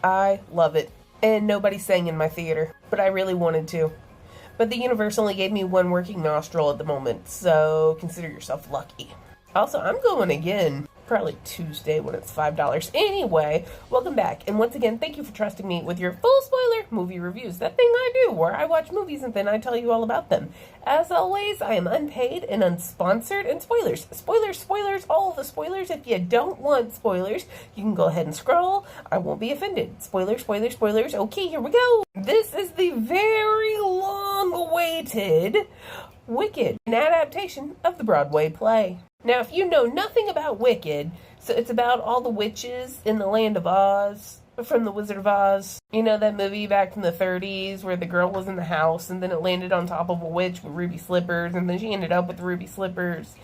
I love it. And nobody sang in my theater, but I really wanted to. But the universe only gave me one working nostril at the moment, so consider yourself lucky. Also, I'm going again. Probably Tuesday when it's $5. Anyway, welcome back. And once again, thank you for trusting me with your full spoiler movie reviews. That thing I do where I watch movies and then I tell you all about them. As always, I am unpaid and unsponsored. And spoilers. Spoilers, all the spoilers. If you don't want spoilers, you can go ahead and scroll. I won't be offended. Spoilers. Okay, here we go. This is the very long-awaited Wicked, an adaptation of the Broadway play. Now, if you know nothing about Wicked, so it's about all the witches in the land of Oz, from The Wizard of Oz. You know that movie back from the 30s where the girl was in the house and then it landed on top of a witch with ruby slippers and then she ended up with ruby slippers.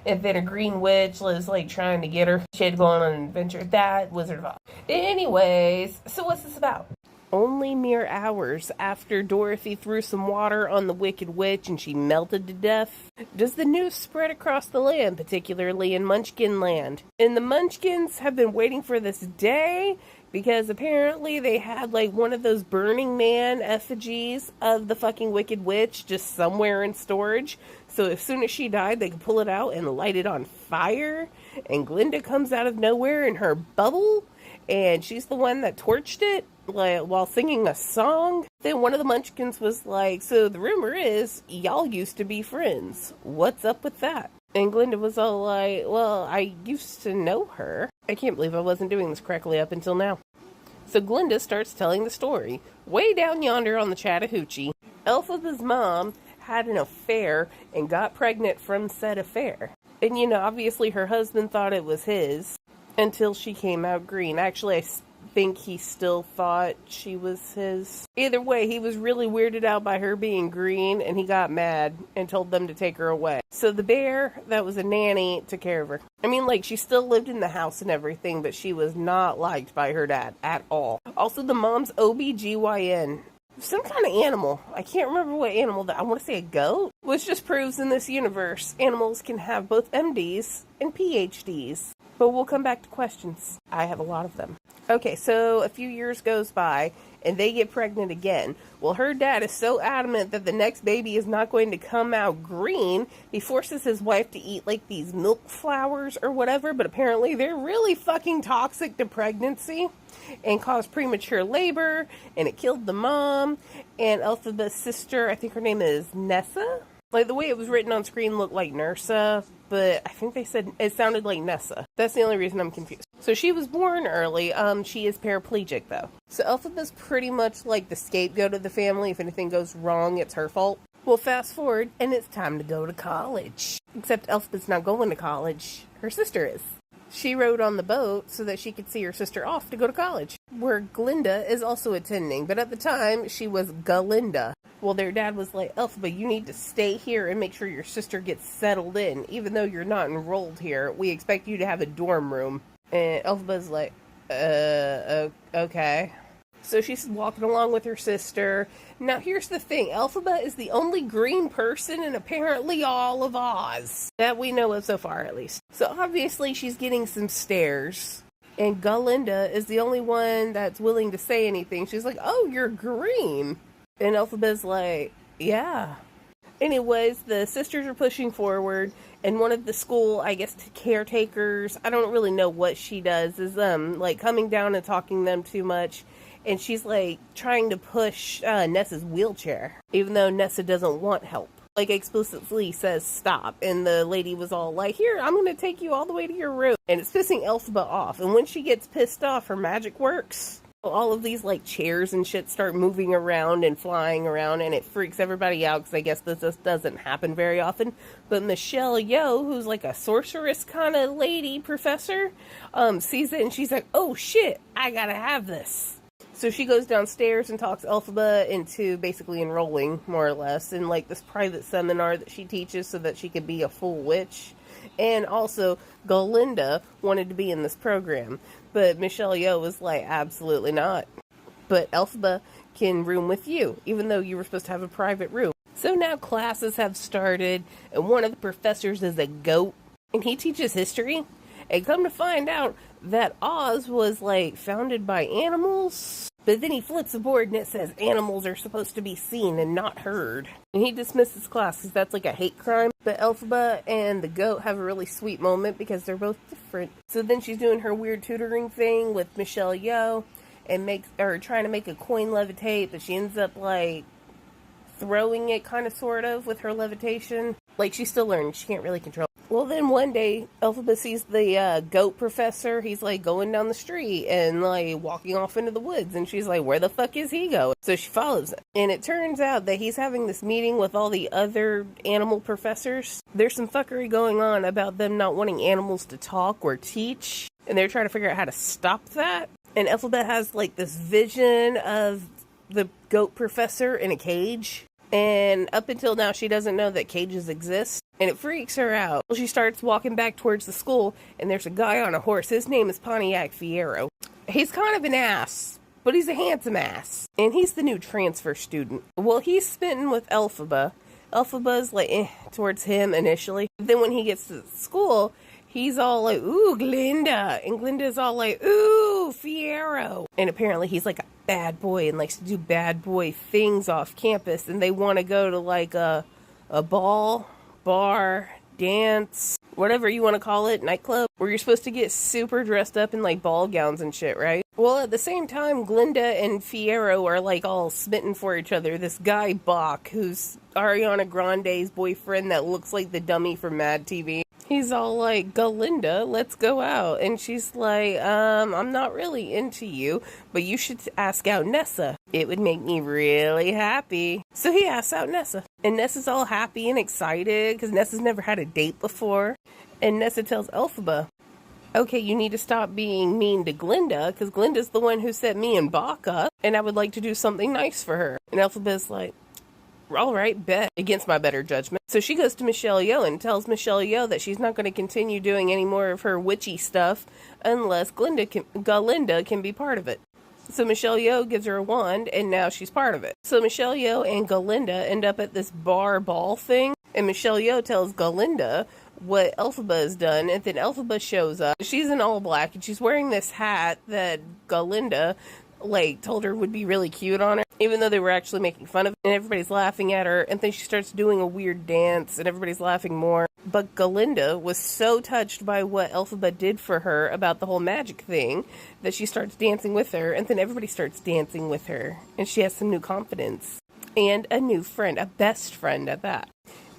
And then a green witch was like trying to get her. She had to go on an adventure. That Wizard of Oz. Anyways, so what's this about? Only mere hours after Dorothy threw some water on the Wicked Witch and she melted to death, does the news spread across the land, particularly in Munchkin Land. And the Munchkins have been waiting for this day because apparently they had like one of those Burning Man effigies of the fucking Wicked Witch just somewhere in storage. So as soon as she died, they could pull it out and light it on fire. And Glinda comes out of nowhere in her bubble, and she's the one that torched it. Like, while singing a song. Then one of the Munchkins was like, so the rumor is y'all used to be friends. What's up with that? And Glinda was all like, well, I used to know her. I can't believe I wasn't doing this correctly up until now. So Glinda starts telling the story. Way down yonder on the Chattahoochee, Elphaba's mom had an affair and got pregnant from said affair. And you know, obviously her husband thought it was his until she came out green. Actually, I think he still thought she was his. Either way, he was really weirded out by her being green, and he got mad and told them to take her away. So the bear, that was a nanny, took care of her. I mean, like, she still lived in the house and everything, but she was not liked by her dad at all. Also, the mom's OBGYN, some kind of animal. I can't remember what animal that. I want to say a goat. Which just proves in this universe, animals can have both MDs and PhDs. But we'll come back to questions. I have a lot of them. Okay, so a few years goes by, and they get pregnant again. Well, her dad is so adamant that the next baby is not going to come out green, he forces his wife to eat, like, these milk flowers or whatever, but apparently they're really fucking toxic to pregnancy and caused premature labor, and it killed the mom, and Elphaba's sister, I think her name is Nessa? Like, the way it was written on screen looked like Nursa, but I think they said it sounded like Nessa. That's the only reason I'm confused. So she was born early. She is paraplegic, though. So Elphaba's pretty much like the scapegoat of the family. If anything goes wrong, it's her fault. Well, fast forward, and it's time to go to college. Except Elphaba's not going to college. Her sister is. She rode on the boat so that she could see her sister off to go to college, where Glinda is also attending. But at the time, she was Galinda. Well, their dad was like, Elphaba, you need to stay here and make sure your sister gets settled in. Even though you're not enrolled here, we expect you to have a dorm room. And Elphaba's like, okay. So she's walking along with her sister. Now, here's the thing. Elphaba is the only green person in apparently all of Oz. That we know of so far, at least. So obviously, she's getting some stares. And Galinda is the only one that's willing to say anything. She's like, oh, you're green. And Elphaba's like, yeah. Anyways, the sisters are pushing forward, and one of the school, I guess, caretakers, I don't really know what she does, is, like, coming down and talking to them too much, and she's, like, trying to push, Nessa's wheelchair, even though Nessa doesn't want help. Like, explicitly says stop, and the lady was all like, here, I'm gonna take you all the way to your room, and it's pissing Elphaba off, and when she gets pissed off, her magic works. All of these, like, chairs and shit start moving around and flying around, and it freaks everybody out, because I guess this just doesn't happen very often. But Michelle Yeoh, who's, like, a sorceress kind of lady professor, sees it, and she's like, oh, shit, I gotta have this. So she goes downstairs and talks Elphaba into basically enrolling, more or less, in, like, this private seminar that she teaches so that she could be a full witch. And also, Galinda wanted to be in this program. But Michelle Yeoh was like, absolutely not. But Elphaba can room with you, even though you were supposed to have a private room. So now classes have started, and one of the professors is a goat, and he teaches history. And come to find out, that Oz was, like, founded by animals. But then he flips a board and it says animals are supposed to be seen and not heard. And he dismisses class because that's like a hate crime. But Elphaba and the goat have a really sweet moment because they're both different. So then she's doing her weird tutoring thing with Michelle Yeoh and trying to make a coin levitate, but she ends up, like, throwing it kind of sort of with her levitation. Like, she's still learning. She can't really control it. Well, then one day, Elphaba sees the goat professor. He's, like, going down the street and, like, walking off into the woods. And she's like, where the fuck is he going? So she follows him. And it turns out that he's having this meeting with all the other animal professors. There's some fuckery going on about them not wanting animals to talk or teach. And they're trying to figure out how to stop that. And Elphaba has, like, this vision of the goat professor in a cage. And up until now, she doesn't know that cages exist. And it freaks her out. Well, she starts walking back towards the school, and there's a guy on a horse. His name is Pontiac Fiero. He's kind of an ass, but he's a handsome ass. And he's the new transfer student. Well, he's smitten with Elphaba. Elphaba's like, towards him initially. Then when he gets to school, he's all like, ooh, Glinda. And Glinda's all like, ooh, Fiero. And apparently he's like a bad boy and likes to do bad boy things off campus. And they want to go to like a ball, bar, dance, whatever you want to call it, nightclub, where you're supposed to get super dressed up in like ball gowns and shit, right? Well, at the same time, Glinda and Fiero are like all smitten for each other. This guy, Bach, who's Ariana Grande's boyfriend that looks like the dummy from Mad TV. He's all like, Glinda, let's go out. And she's like, I'm not really into you, but you should ask out Nessa. It would make me really happy. So he asks out Nessa. And Nessa's all happy and excited because Nessa's never had a date before. And Nessa tells Elphaba, okay, you need to stop being mean to Glinda because Glinda's the one who set me and Bach up. And I would like to do something nice for her. And Elphaba's like, all right, bet, against my better judgment. So she goes to Michelle Yeoh and tells Michelle Yeoh that she's not going to continue doing any more of her witchy stuff unless Galinda can be part of it. So Michelle Yeoh gives her a wand, and now she's part of it. So Michelle Yeoh and Galinda end up at this bar ball thing, and Michelle Yeoh tells Galinda what Elphaba has done, and then Elphaba shows up. She's in all black, and she's wearing this hat that Galinda like told her would be really cute on her, even though they were actually making fun of it, and everybody's laughing at her, and then she starts doing a weird dance and everybody's laughing more. But Galinda was so touched by what Elphaba did for her about the whole magic thing that she starts dancing with her, and then everybody starts dancing with her, and she has some new confidence and a new friend, a best friend at that.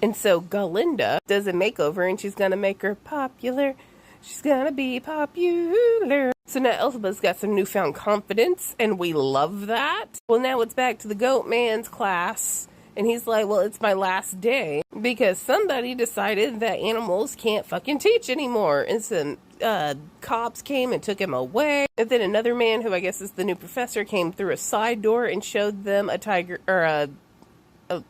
And so Galinda does a makeover, and she's gonna make her popular. She's gonna be popular. So now Elphaba's got some newfound confidence, and we love that. Well, now it's back to the Goat Man's class, and he's like, well, it's my last day, because somebody decided that animals can't fucking teach anymore. And some cops came and took him away. And then another man, who I guess is the new professor, came through a side door and showed them a tiger, or a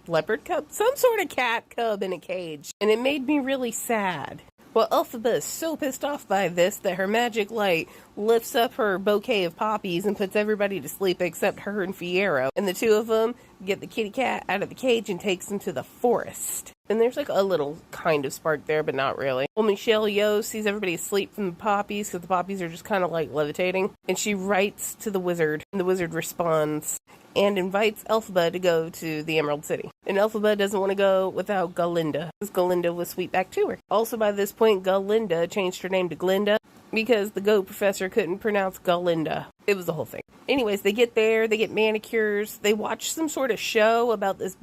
leopard cub? Some sort of cat cub in a cage. And it made me really sad. Well, Elphaba is so pissed off by this that her magic light lifts up her bouquet of poppies and puts everybody to sleep except her and Fiero. And the two of them get the kitty cat out of the cage and takes him to the forest. And there's like a little kind of spark there, but not really. Well, Michelle Yeoh sees everybody asleep from the poppies because the poppies are just kind of like levitating. And she writes to the wizard, and the wizard responds and invites Elphaba to go to the Emerald City. And Elphaba doesn't want to go without Galinda, because Galinda was sweet back to her. Also, by this point, Galinda changed her name to Glinda because the goat professor couldn't pronounce Galinda. It was the whole thing. Anyways, they get there, they get manicures, they watch some sort of show about this,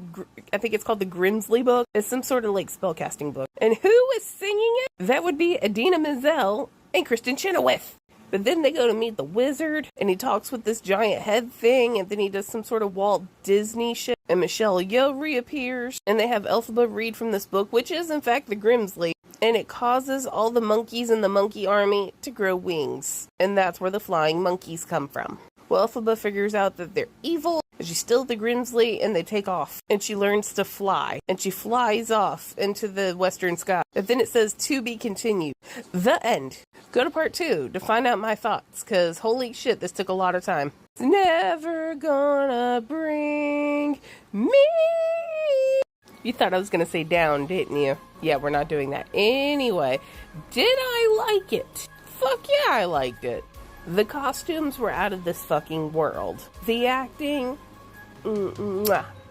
I think it's called the Grimsley book. It's some sort of like spellcasting book. And who is singing it? That would be Idina Menzel and Kristen Chenoweth. But then they go to meet the wizard, and he talks with this giant head thing, and then he does some sort of Walt Disney shit, and Michelle Yeoh reappears, and they have Elphaba read from this book, which is in fact the Grimsley, and it causes all the monkeys in the monkey army to grow wings, and that's where the flying monkeys come from. Well, Elphaba figures out that they're evil, but she's still the Grimsley, and they take off. And she learns to fly. And she flies off into the western sky. And then it says, to be continued. The end. Go to part 2 to find out my thoughts, because holy shit, this took a lot of time. It's never gonna bring me. You thought I was gonna say down, didn't you? Yeah, we're not doing that. Anyway, did I like it? Fuck yeah, I liked it. The costumes were out of this fucking world. The acting,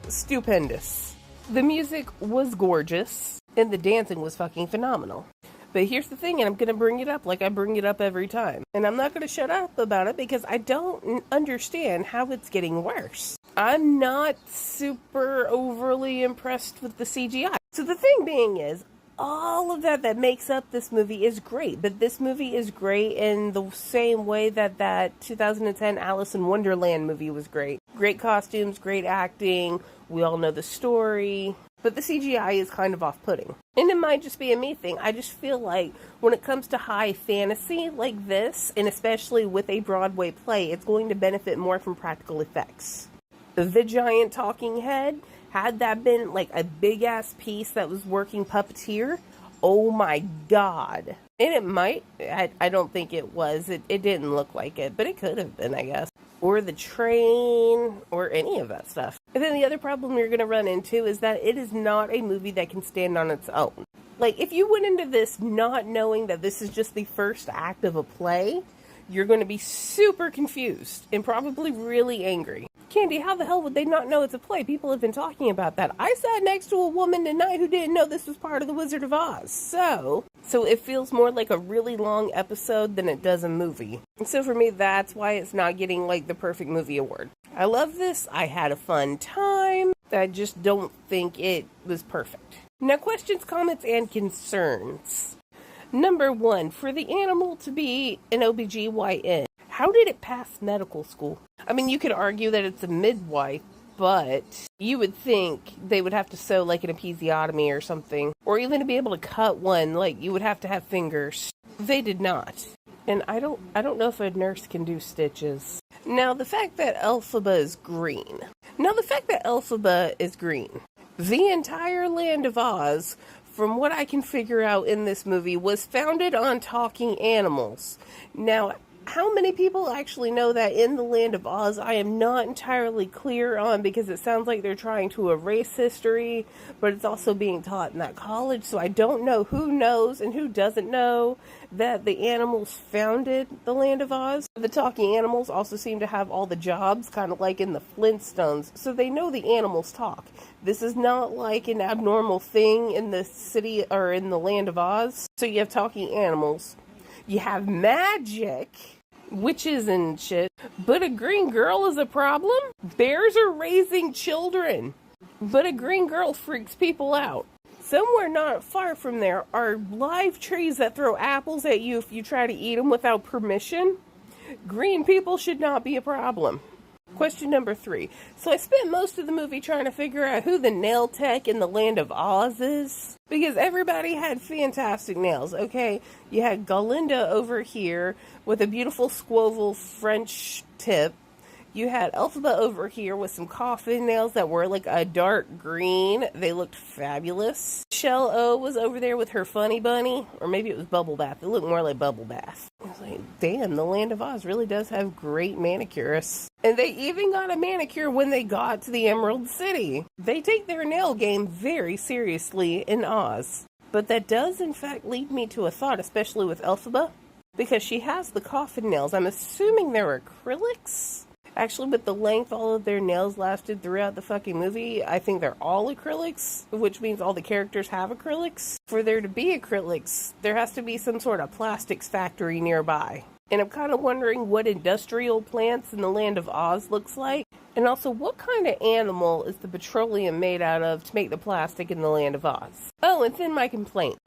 stupendous. The music was gorgeous, and the dancing was fucking phenomenal. But here's the thing, and I'm going to bring it up like I bring it up every time. And I'm not going to shut up about it because I don't understand how it's getting worse. I'm not super overly impressed with the CGI. So the thing being is, all of that makes up this movie is great, but this movie is great in the same way that 2010 Alice in Wonderland movie was great. Great costumes, great acting, we all know the story, but the CGI is kind of off-putting. And it might just be a me thing. I just feel like when it comes to high fantasy like this, and especially with a Broadway play, it's going to benefit more from practical effects. The giant talking head, had that been like a big ass piece that was working puppeteer, oh my god. And it might, I don't think it was, it didn't look like it, but it could have been, I guess. Or the train, or any of that stuff. And then the other problem you're going to run into is that it is not a movie that can stand on its own. Like, if you went into this not knowing that this is just the first act of a play, you're going to be super confused and probably really angry. Candy, how the hell would they not know it's a play? People have been talking about that. I sat next to a woman tonight who didn't know this was part of The Wizard of Oz. So it feels more like a really long episode than it does a movie. And so for me, that's why it's not getting like the perfect movie award. I love this. I had a fun time. I just don't think it was perfect. Now, questions, comments, and concerns. Number 1, for the animal to be an OBGYN, how did it pass medical school? I mean, you could argue that it's a midwife, but you would think they would have to sew like an episiotomy or something. Or even to be able to cut one, like you would have to have fingers. They did not. And I don't know if a nurse can do stitches. Now, the fact that Elphaba is green. The entire land of Oz, from what I can figure out in this movie, was founded on talking animals. Now, how many people actually know that in the land of Oz? I am not entirely clear on, because it sounds like they're trying to erase history, but it's also being taught in that college, so I don't know who knows and who doesn't know that the animals founded the land of Oz. The talking animals also seem to have all the jobs, kind of like in the Flintstones, so they know the animals talk. This is not like an abnormal thing in the city or in the land of Oz. So you have talking animals. You have magic, witches and shit, but a green girl is a problem? Bears are raising children, but a green girl freaks people out. Somewhere not far from there are live trees that throw apples at you if you try to eat them without permission. Green people should not be a problem. Question number 3. So I spent most of the movie trying to figure out who the nail tech in the land of Oz is, because everybody had fantastic nails, okay? You had Galinda over here with a beautiful squoval French tip. You had Elphaba over here with some coffin nails that were like a dark green. They looked fabulous. Shell O was over there with her funny bunny, or maybe it was Bubble Bath. It looked more like Bubble Bath. I was like, damn, the land of Oz really does have great manicurists. And they even got a manicure when they got to the Emerald City. They take their nail game very seriously in Oz. But that does, in fact, lead me to a thought, especially with Elphaba, because she has the coffin nails. I'm assuming they're acrylics? Actually, with the length all of their nails lasted throughout the fucking movie, I think they're all acrylics, which means all the characters have acrylics. For there to be acrylics, there has to be some sort of plastics factory nearby. And I'm kind of wondering what industrial plants in the land of Oz looks like. And also, what kind of animal is the petroleum made out of to make the plastic in the land of Oz? Oh, and then my complaint.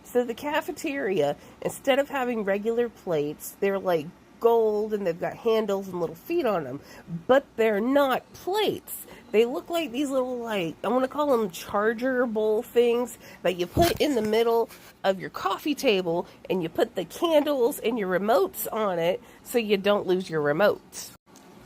So the cafeteria, instead of having regular plates, they're like gold and they've got handles and little feet on them, but they're not plates. They look like these little, like, I want to call them charger bowl things that you put in the middle of your coffee table, and you put the candles and your remotes on it so you don't lose your remotes.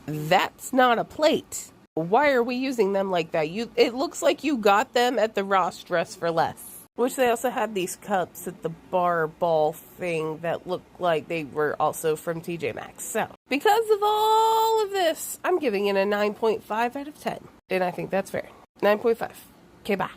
That's not a plate. Why are we using them like that? It looks like you got them at the Ross Dress for Less. Which they also had these cups at the bar ball thing that looked like they were also from TJ Maxx. So, because of all of this, I'm giving it a 9.5 out of 10. And I think that's fair. 9.5. Okay, bye.